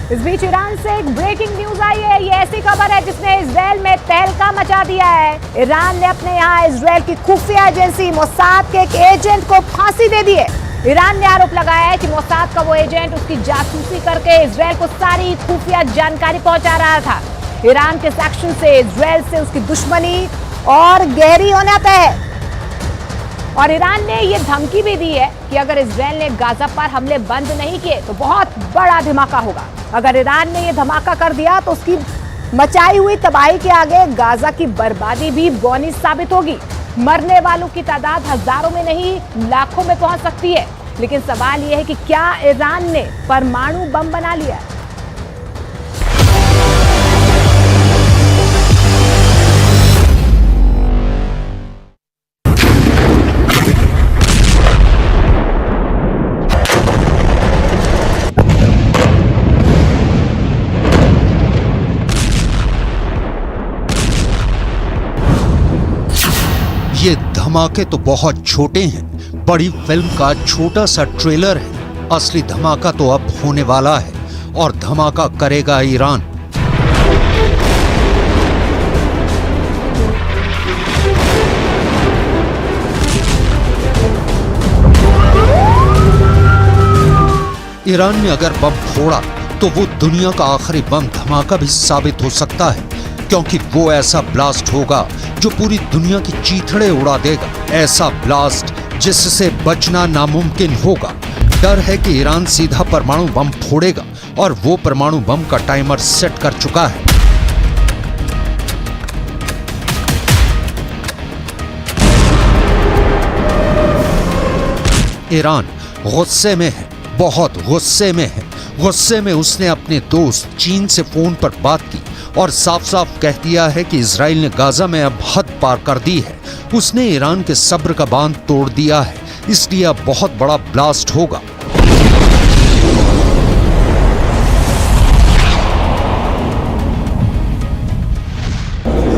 इस बीच ईरान से एक ब्रेकिंग न्यूज आई है। ये ऐसी खबर है जिसने इजराइल में तहलका मचा दिया है। ईरान ने अपने यहाँ इजराइल की खुफिया एजेंसी मोसाद के एक एजेंट को फांसी दे दी है। ईरान ने आरोप लगाया है कि मोसाद का वो एजेंट उसकी जासूसी करके इजराइल को सारी खुफिया जानकारी पहुंचा रहा था। ईरान के सेक्शन से इजराइल से उसकी दुश्मनी और गहरी होना तय है और ईरान ने यह धमकी भी दी है कि अगर इजराइल ने गाजा पर हमले बंद नहीं किए तो बहुत बड़ा धमाका होगा। अगर ईरान ने यह धमाका कर दिया तो उसकी मचाई हुई तबाही के आगे गाजा की बर्बादी भी बौनी साबित होगी। मरने वालों की तादाद हजारों में नहीं लाखों में पहुंच सकती है। लेकिन सवाल यह है कि क्या ईरान ने परमाणु बम बना लिया है? ये धमाके तो बहुत छोटे हैं, बड़ी फिल्म का छोटा सा ट्रेलर है। असली धमाका तो अब होने वाला है और धमाका करेगा ईरान। ईरान ने अगर बम फोड़ा तो वो दुनिया का आखिरी बम धमाका भी साबित हो सकता है, क्योंकि वो ऐसा ब्लास्ट होगा जो पूरी दुनिया की चीथड़े उड़ा देगा। ऐसा ब्लास्ट जिससे बचना नामुमकिन होगा। डर है कि ईरान सीधा परमाणु बम फोड़ेगा और वो परमाणु बम का टाइमर सेट कर चुका है। ईरान गुस्से में है, बहुत गुस्से में है। गुस्से में उसने अपने दोस्त चीन से फोन पर बात की और साफ साफ कह दिया है कि इजराइल ने गाजा में अब हद पार कर दी है। उसने ईरान के सब्र का बांध तोड़ दिया है, इसलिए अब बहुत बड़ा ब्लास्ट होगा।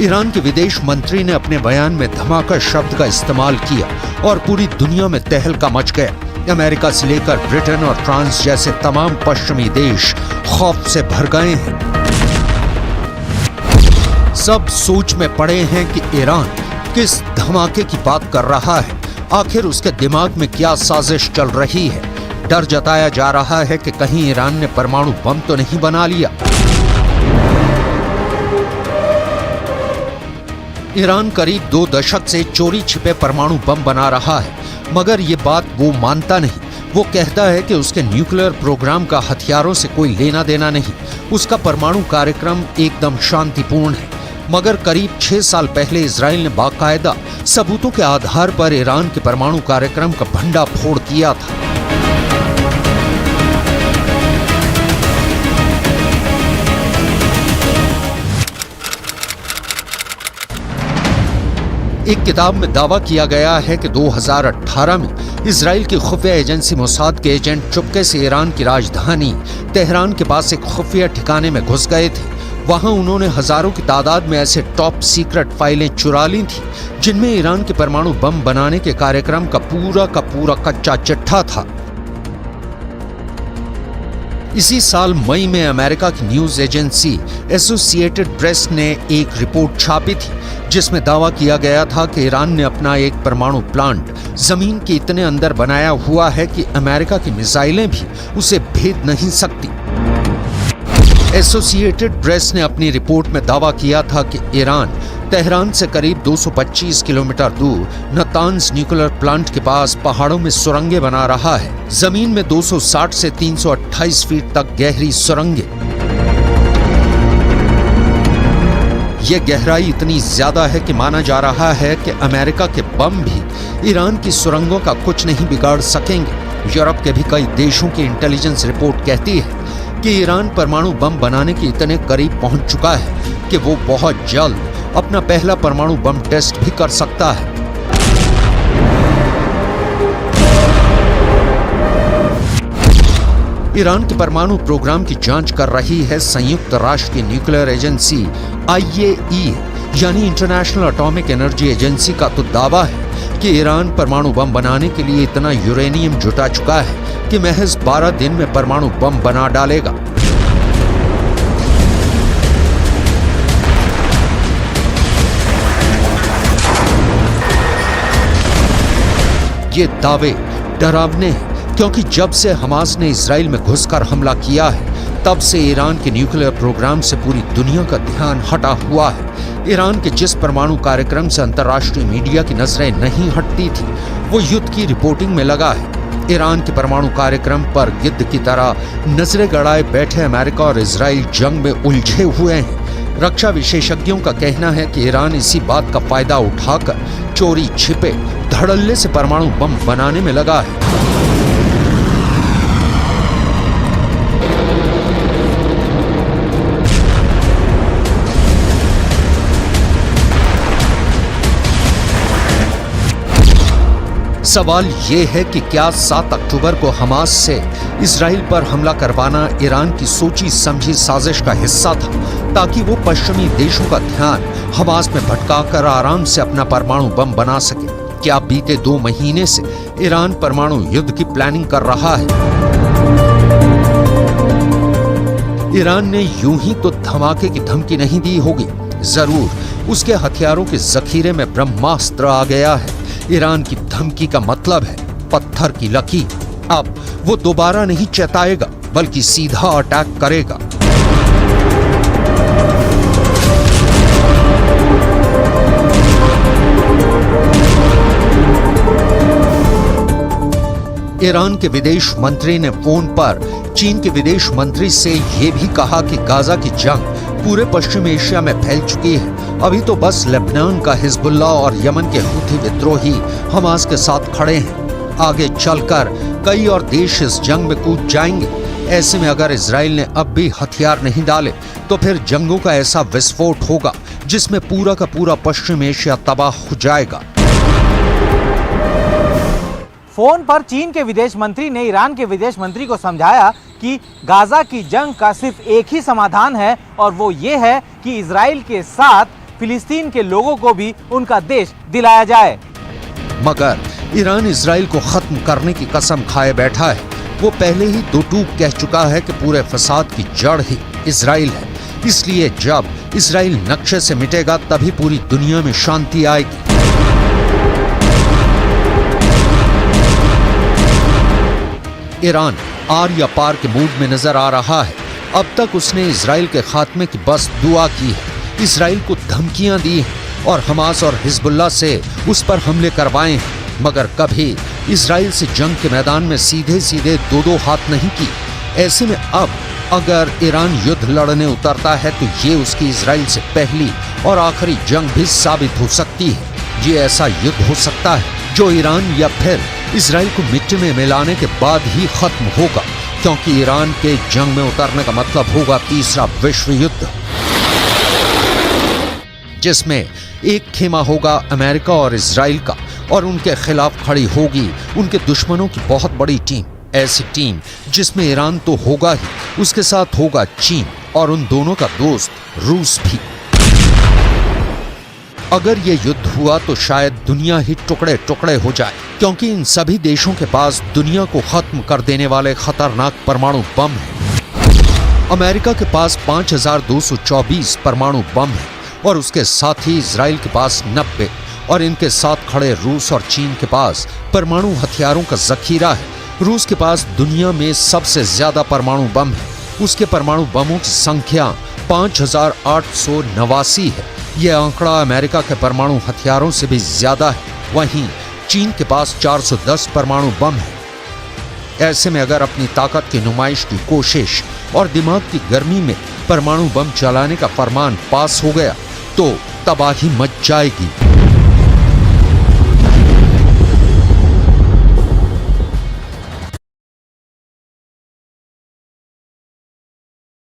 ईरान के विदेश मंत्री ने अपने बयान में धमाका शब्द का इस्तेमाल किया और पूरी दुनिया में तहलका मच गया। अमेरिका से लेकर ब्रिटेन और फ्रांस जैसे तमाम पश्चिमी देश खौफ से भर गए हैं। सब सोच में पड़े हैं कि ईरान किस धमाके की बात कर रहा है, आखिर उसके दिमाग में क्या साजिश चल रही है। डर जताया जा रहा है कि कहीं ईरान ने परमाणु बम तो नहीं बना लिया। ईरान करीब 2 दशक से चोरी छिपे परमाणु बम बना रहा है, मगर ये बात वो मानता नहीं। वो कहता है कि उसके न्यूक्लियर प्रोग्राम का हथियारों से कोई लेना देना नहीं, उसका परमाणु कार्यक्रम एकदम शांतिपूर्ण है। मगर करीब 6 साल पहले इजराइल ने बाकायदा सबूतों के आधार पर ईरान के परमाणु कार्यक्रम का भंडा फोड़ दिया था। एक किताब में दावा किया गया है कि 2018 में इजराइल की खुफिया एजेंसी मोसाद के एजेंट चुपके से ईरान की राजधानी तेहरान के पास एक खुफिया ठिकाने में घुस गए थे। वहां उन्होंने हजारों की तादाद में ऐसे टॉप सीक्रेट फाइलें चुरा ली थी जिनमें ईरान के परमाणु बम बनाने के कार्यक्रम का पूरा कच्चा चिट्ठा था। इसी साल मई में अमेरिका की न्यूज एजेंसी एसोसिएटेड प्रेस ने एक रिपोर्ट छापी थी जिसमें दावा किया गया था कि ईरान ने अपना एक परमाणु प्लांट जमीन के इतने अंदर बनाया हुआ है कि अमेरिका की मिसाइलें भी उसे भेद नहीं सकती। एसोसिएटेड प्रेस ने अपनी रिपोर्ट में दावा किया था कि ईरान तेहरान से करीब 225 किलोमीटर दूर नतांज न्यूक्लियर प्लांट के पास पहाड़ों में सुरंगें बना रहा है। जमीन में 260 से 328 फीट तक गहरी सुरंगें। ये गहराई इतनी ज्यादा है कि माना जा रहा है कि अमेरिका के बम भी ईरान की सुरंगों का कुछ नहीं बिगाड़ सकेंगे। यूरोप के भी कई देशों की इंटेलिजेंस रिपोर्ट कहती है कि ईरान परमाणु बम बनाने के इतने करीब पहुंच चुका है कि वो बहुत जल्द अपना पहला परमाणु बम टेस्ट भी कर सकता है। ईरान के परमाणु प्रोग्राम की जांच कर रही है संयुक्त राष्ट्र की न्यूक्लियर एजेंसी IAEA यानी इंटरनेशनल एटॉमिक एनर्जी एजेंसी का तो दावा है कि ईरान परमाणु बम बनाने के लिए इतना यूरेनियम जुटा चुका है कि महज 12 दिन में परमाणु बम बना डालेगा। ये दावे डरावने हैं क्योंकि जब से हमास ने इजराइल में घुसकर हमला किया है तब से ईरान के न्यूक्लियर प्रोग्राम से पूरी दुनिया का ध्यान हटा हुआ है। ईरान के जिस परमाणु कार्यक्रम से अंतर्राष्ट्रीय मीडिया की नजरें नहीं हटती थी वो युद्ध की रिपोर्टिंग में लगा है। ईरान के परमाणु कार्यक्रम पर गिद्ध की तरह नजरें गड़ाए बैठे अमेरिका और इजराइल जंग में उलझे हुए हैं। रक्षा विशेषज्ञों का कहना है कि ईरान इसी बात का फायदा उठाकर चोरी छिपे धड़ल्ले से परमाणु बम बनाने में लगा है। सवाल ये है कि क्या 7 अक्टूबर को हमास से इजराइल पर हमला करवाना ईरान की सोची समझी साजिश का हिस्सा था ताकि वो पश्चिमी देशों का ध्यान हमास में भटकाकर आराम से अपना परमाणु बम बना सके। क्या बीते 2 महीने से ईरान परमाणु युद्ध की प्लानिंग कर रहा है? ईरान ने यूं ही तो धमाके की धमकी नहीं दी होगी, जरूर उसके हथियारों के जखीरे में ब्रह्मास्त्र आ गया है। ईरान की धमकी का मतलब है पत्थर की लकीर। अब वो दोबारा नहीं चेताएगा बल्कि सीधा अटैक करेगा। ईरान के विदेश मंत्री ने फोन पर चीन के विदेश मंत्री से यह भी कहा कि गाजा की जंग पूरे पश्चिम एशिया में फैल चुकी है। अभी तो बस लेबनान का हिजबुल्लाह और यमन के हूथी विद्रोही हमास के साथ खड़े हैं। आगे चलकर कई और देश इस जंग में कूद जाएंगे। ऐसे में अगर इजराइल ने अब भी हथियार नहीं डाले तो फिर जंगों का ऐसा विस्फोट होगा जिसमें पूरा का पूरा पश्चिम एशिया तबाह हो जाएगा। फोन पर चीन के विदेश मंत्री ने ईरान के विदेश मंत्री को समझाया कि गाजा की जंग का सिर्फ एक ही समाधान है और वो ये है कि इजराइल के साथ फिलिस्तीन के लोगों को भी उनका देश दिलाया जाए। मगर ईरान इजराइल को खत्म करने की कसम खाए बैठा है। वो पहले ही दो टूक कह चुका है कि पूरे फसाद की जड़ ही इजराइल है। इसलिए जब इजराइल नक्शे से मिटेगा तभी पूरी दुनिया में शांति आएगी। ईरान आर या पार के मूड में नजर आ रहा है। अब तक उसने इजराइल के खात्मे की बस दुआ की है, इजराइल को धमकियां दी हैं और हमास और हिजबुल्लाह से उस पर हमले करवाए हैं, मगर कभी इजराइल से जंग के मैदान में सीधे सीधे दो हाथ नहीं की। ऐसे में अब अगर ईरान युद्ध लड़ने उतरता है तो ये उसकी इजराइल से पहली और आखिरी जंग भी साबित हो सकती है। ये ऐसा युद्ध हो सकता है जो ईरान या फिर इजराइल को मिट्टी में मिलाने के बाद ही खत्म होगा, क्योंकि ईरान के जंग में उतरने का मतलब होगा तीसरा विश्व युद्ध, जिसमें एक खेमा होगा अमेरिका और इजराइल का और उनके खिलाफ खड़ी होगी उनके दुश्मनों की बहुत बड़ी टीम। ऐसी टीम जिसमें ईरान तो होगा ही, उसके साथ होगा चीन और उन दोनों का दोस्त रूस भी। अगर ये युद्ध हुआ तो शायद दुनिया ही टुकड़े टुकड़े हो जाए, क्योंकि इन सभी देशों के पास दुनिया को खत्म कर देने वाले खतरनाक परमाणु बम हैं। अमेरिका के पास 5224 परमाणु बम है और उसके साथ ही इजराइल के पास 90 और इनके साथ खड़े रूस और चीन के पास परमाणु हथियारों का जखीरा है। रूस के पास दुनिया में सबसे ज्यादा परमाणु बम है। उसके परमाणु बमों की संख्या 5889 है। यह आंकड़ा अमेरिका के परमाणु हथियारों से भी ज्यादा है। वहीं चीन के पास 410 परमाणु बम है। ऐसे में अगर अपनी ताकत की नुमाइश की कोशिश और दिमाग की गर्मी में परमाणु बम चलाने का फरमान पास हो गया तो तबाही मच जाएगी।